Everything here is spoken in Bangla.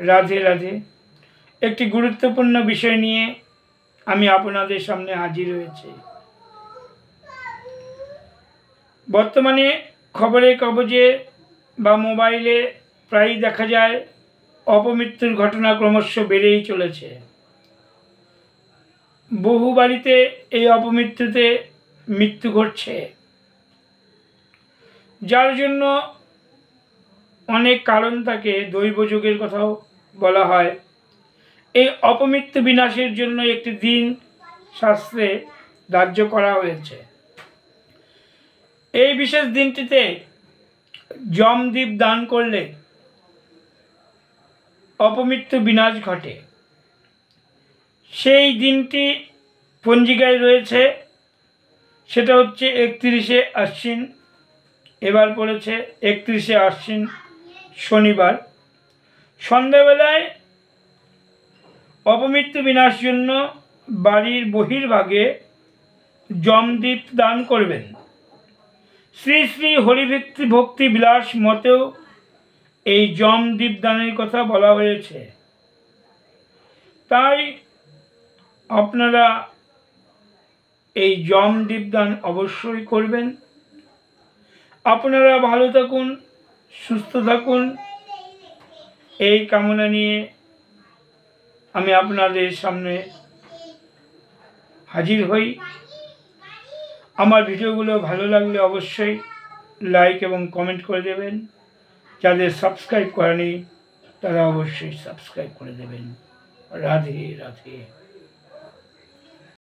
রাধে রাধে। একটি গুরুত্বপূর্ণ বিষয় নিয়ে আমি আপনাদের সামনে হাজির হয়েছি। বর্তমানে খবরের কাগজে বা মোবাইলে প্রায়ই দেখা যায় অপমৃত্যুর ঘটনা ক্রমশ বেড়েই চলেছে। বহু বাড়িতে এই অপমৃত্যুতে মৃত্যু ঘটছে, যার জন্য অনেক কারণ থাকে। দৈবযোগের কথাও বলা হয়। এই অপমৃত্যু বিনাশের জন্য একটি দিন শাস্ত্রে ধার্য করা হয়েছে। এই বিশেষ দিনটিতে যমদীপ দান করলে অপমৃত্যু বিনাশ ঘটে। সেই দিনটি পঞ্জিকায় রয়েছে, সেটা হচ্ছে 31শে আশ্বিন। এবার পড়েছে 31শে আশ্বিন শনিবার। সন্ধ্যাবেলায় অপমৃত্যু বিনাশ জন্য বাড়ির বহির্ভাগে যমদীপ দান করবেন। শ্রী শ্রী হরিভক্তি বিলাস মতেও এই যমদীপ দানের কথা বলা হয়েছে। তাই আপনারা এই যমদীপ দান অবশ্যই করবেন। আপনারা ভালো থাকুন, সুস্থ থাকুন, এই কামনা নিয়ে আমি আপনাদের সামনে হাজির হই। আমার ভিডিওগুলো ভালো লাগলে অবশ্যই লাইক এবং কমেন্ট করে দেবেন। যাদের সাবস্ক্রাইব করেনি তারা অবশ্যই সাবস্ক্রাইব করে দেবেন। রাধে রাধে।